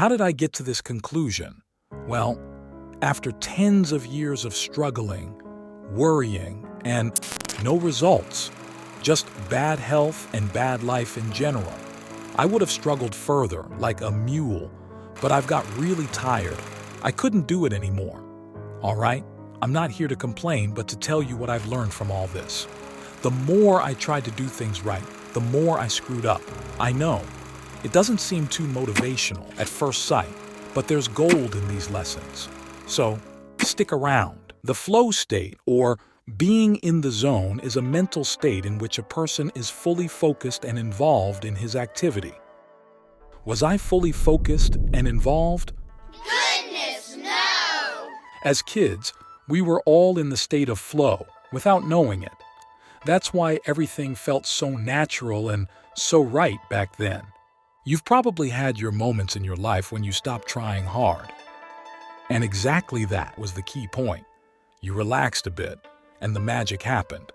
How did I get to this conclusion? Well, after tens of years of struggling, worrying, and no results, just bad health and bad life in general, I would have struggled further, like a mule, but I've got really tired. I couldn't do it anymore. All right? I'm not here to complain, but to tell you what I've learned from all this. The more I tried to do things right, the more I screwed up. I know. It doesn't seem too motivational at first sight, but there's gold in these lessons. So, stick around. The flow state, or being in the zone, is a mental state in which a person is fully focused and involved in his activity. Was I fully focused and involved? Goodness, no! As kids, we were all in the state of flow without knowing it. That's why everything felt so natural and so right back then. You've probably had your moments in your life when you stopped trying hard. And exactly that was the key point. You relaxed a bit, and the magic happened.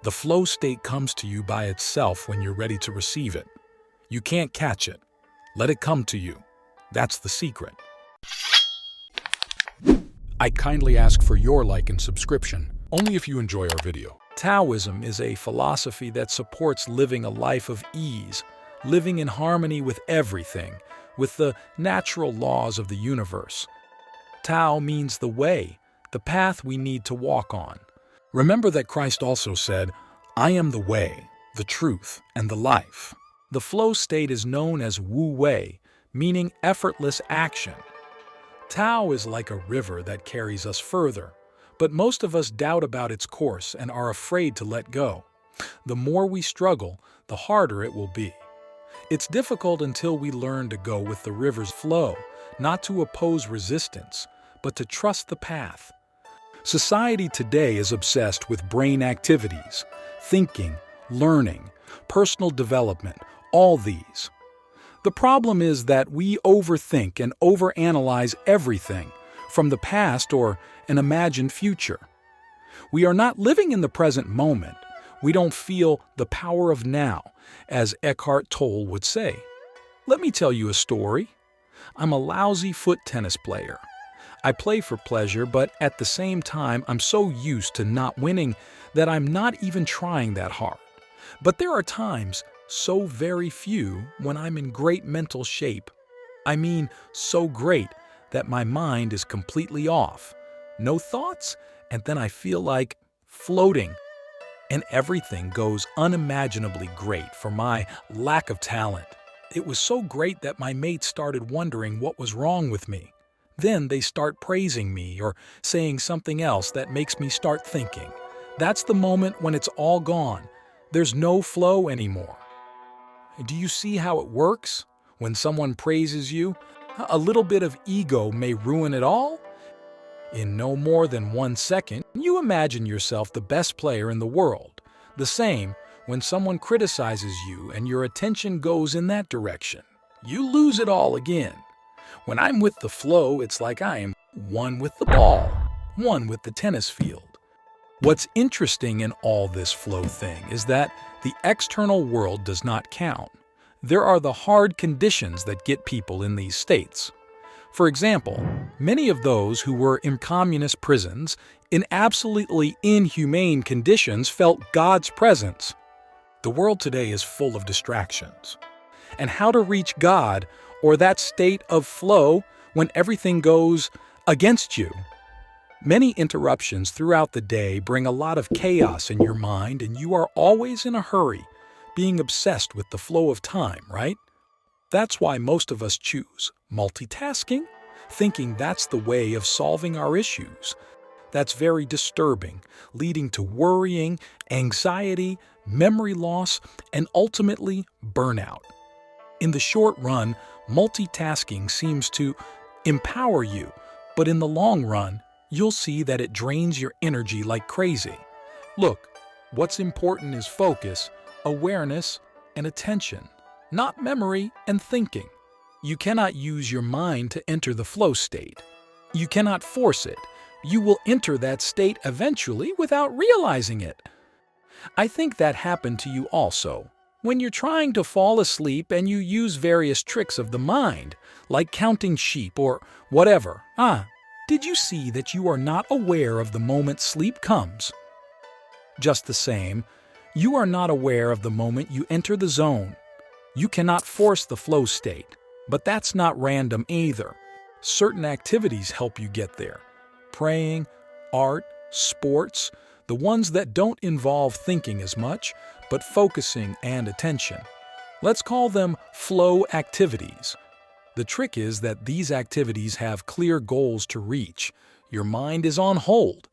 The flow state comes to you by itself when you're ready to receive it. You can't catch it. Let it come to you. That's the secret. I kindly ask for your like and subscription, only if you enjoy our video. Taoism is a philosophy that supports living a life of ease, living in harmony with everything, with the natural laws of the universe. Tao means the way, the path we need to walk on. Remember that Christ also said, "I am the way, the truth, and the life." The flow state is known as Wu Wei, meaning effortless action. Tao is like a river that carries us further, but most of us doubt about its course and are afraid to let go. The more we struggle, the harder it will be. It's difficult until we learn to go with the river's flow, not to oppose resistance, but to trust the path. Society today is obsessed with brain activities, thinking, learning, personal development, all these. The problem is that we overthink and overanalyze everything, from the past or an imagined future. We are not living in the present moment. We don't feel the power of now, as Eckhart Tolle would say. Let me tell you a story. I'm a lousy foot tennis player. I play for pleasure, but at the same time, I'm so used to not winning that I'm not even trying that hard. But there are times, so very few, when I'm in great mental shape. I mean, so great that my mind is completely off. No thoughts, and then I feel like floating. And everything goes unimaginably great for my lack of talent. It was so great that my mates started wondering what was wrong with me. Then they start praising me or saying something else that makes me start thinking. That's the moment when it's all gone. There's no flow anymore. Do you see how it works? When someone praises you, a little bit of ego may ruin it all. In no more than 1 second, you imagine yourself the best player in the world. The same when someone criticizes you and your attention goes in that direction. You lose it all again. When I'm with the flow, it's like I am one with the ball, one with the tennis field. What's interesting in all this flow thing is that the external world does not count. There are the hard conditions that get people in these states. For example, many of those who were in communist prisons in absolutely inhumane conditions felt God's presence. The world today is full of distractions. And how to reach God, or that state of flow when everything goes against you? Many interruptions throughout the day bring a lot of chaos in your mind, and you are always in a hurry, being obsessed with the flow of time, right? That's why most of us choose multitasking, thinking that's the way of solving our issues. That's very disturbing, leading to worrying, anxiety, memory loss, and ultimately burnout. In the short run, multitasking seems to empower you, but in the long run, you'll see that it drains your energy like crazy. Look, what's important is focus, awareness, and attention, not memory and thinking. You cannot use your mind to enter the flow state. You cannot force it. You will enter that state eventually without realizing it. I think that happened to you also. When you're trying to fall asleep and you use various tricks of the mind, like counting sheep or whatever, did you see that you are not aware of the moment sleep comes? Just the same, you are not aware of the moment you enter the zone. You cannot force the flow state, but that's not random either. Certain activities help you get there. Praying, art, sports, the ones that don't involve thinking as much, but focusing and attention. Let's call them flow activities. The trick is that these activities have clear goals to reach. Your mind is on hold,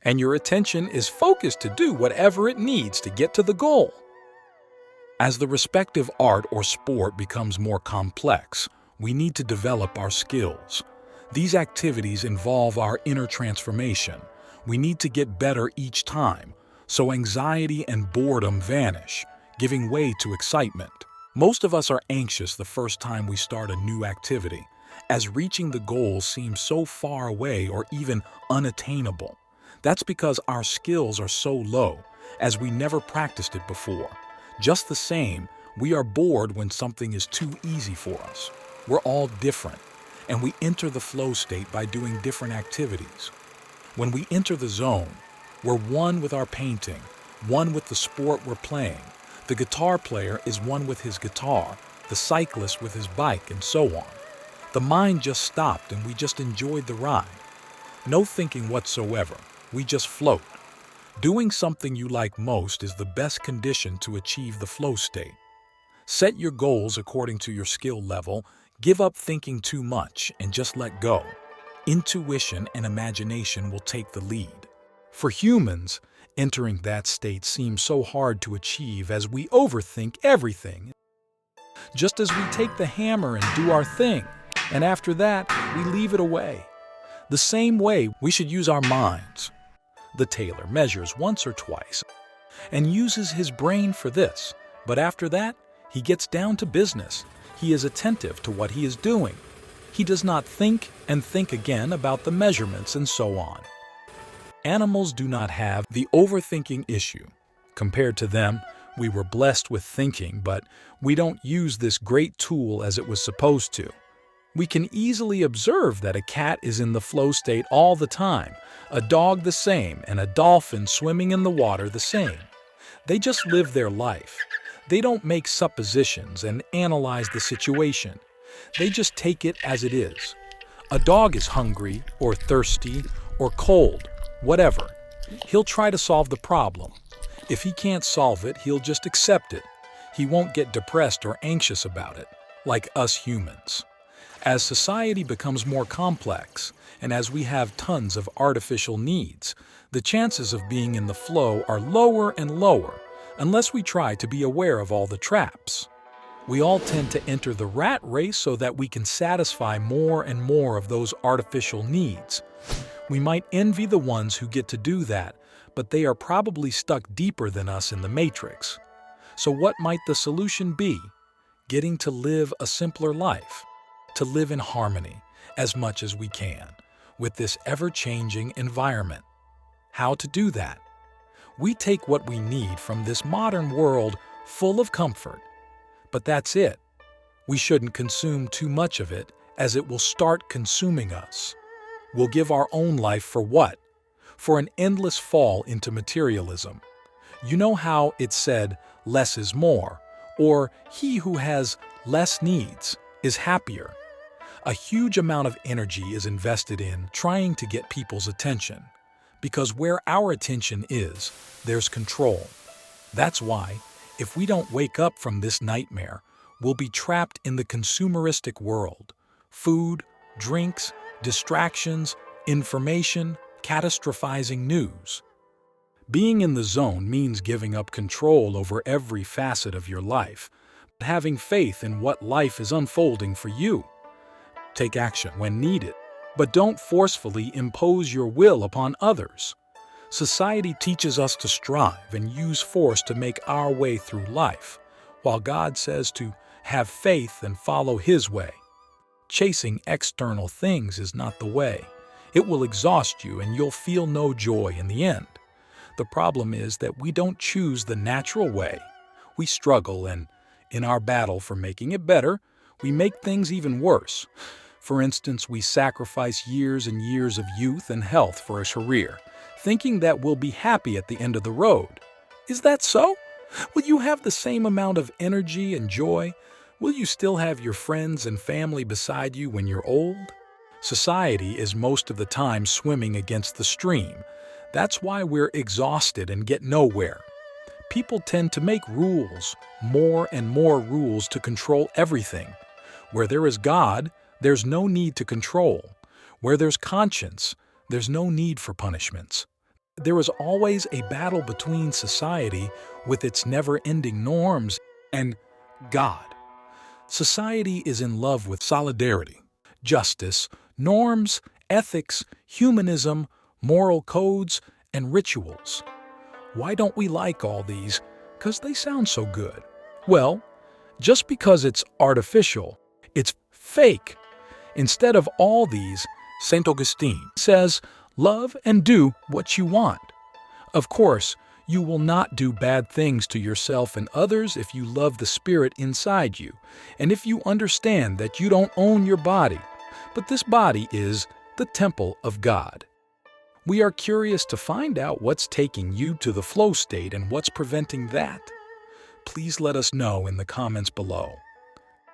and your attention is focused to do whatever it needs to get to the goal. As the respective art or sport becomes more complex, we need to develop our skills. These activities involve our inner transformation. We need to get better each time, so anxiety and boredom vanish, giving way to excitement. Most of us are anxious the first time we start a new activity, as reaching the goal seems so far away or even unattainable. That's because our skills are so low, as we never practiced it before. Just the same, we are bored when something is too easy for us. We're all different, and we enter the flow state by doing different activities. When we enter the zone, we're one with our painting, one with the sport we're playing. The guitar player is one with his guitar, the cyclist with his bike, and so on. The mind just stopped and we just enjoyed the ride. No thinking whatsoever, we just float. Doing something you like most is the best condition to achieve the flow state. Set your goals according to your skill level, give up thinking too much, and just let go. Intuition and imagination will take the lead. For humans, entering that state seems so hard to achieve as we overthink everything. Just as we take the hammer and do our thing, and after that, we leave it away. The same way, we should use our minds. The tailor measures once or twice and uses his brain for this, but after that, he gets down to business. He is attentive to what he is doing. He does not think and think again about the measurements and so on. Animals do not have the overthinking issue. Compared to them, we were blessed with thinking, but we don't use this great tool as it was supposed to. We can easily observe that a cat is in the flow state all the time, a dog the same, and a dolphin swimming in the water the same. They just live their life. They don't make suppositions and analyze the situation. They just take it as it is. A dog is hungry or thirsty or cold, whatever. He'll try to solve the problem. If he can't solve it, he'll just accept it. He won't get depressed or anxious about it, like us humans. As society becomes more complex, and as we have tons of artificial needs, the chances of being in the flow are lower and lower, unless we try to be aware of all the traps. We all tend to enter the rat race so that we can satisfy more and more of those artificial needs. We might envy the ones who get to do that, but they are probably stuck deeper than us in the matrix. So what might the solution be? Getting to live a simpler life. To live in harmony, as much as we can, with this ever-changing environment. How to do that? We take what we need from this modern world full of comfort. But that's it. We shouldn't consume too much of it, as it will start consuming us. We'll give our own life for what? For an endless fall into materialism. You know how it's said, less is more, or he who has less needs is happier. A huge amount of energy is invested in trying to get people's attention, because where our attention is, there's control. That's why, if we don't wake up from this nightmare, we'll be trapped in the consumeristic world. Food, drinks, distractions, information, catastrophizing news. Being in the zone means giving up control over every facet of your life, but having faith in what life is unfolding for you. Take action when needed, but don't forcefully impose your will upon others. Society teaches us to strive and use force to make our way through life, while God says to have faith and follow His way. Chasing external things is not the way. It will exhaust you and you'll feel no joy in the end. The problem is that we don't choose the natural way. we struggle, and in our battle for making it better, we make things even worse. For instance, we sacrifice years and years of youth and health for a career, thinking that we'll be happy at the end of the road. Is that so? Will you have the same amount of energy and joy? Will you still have your friends and family beside you when you're old? Society is most of the time swimming against the stream. That's why we're exhausted and get nowhere. People tend to make rules, more and more rules to control everything. Where there is God, there's no need to control. Where there's conscience, there's no need for punishments. There is always a battle between society, with its never-ending norms, and God. Society is in love with solidarity, justice, norms, ethics, humanism, moral codes, and rituals. Why don't we like all these? 'Cause they sound so good. Well, just because it's artificial, it's fake. Instead of all these, St. Augustine says, love and do what you want. Of course, you will not do bad things to yourself and others if you love the Spirit inside you, and if you understand that you don't own your body, but this body is the temple of God. We are curious to find out what's taking you to the flow state and what's preventing that. Please let us know in the comments below.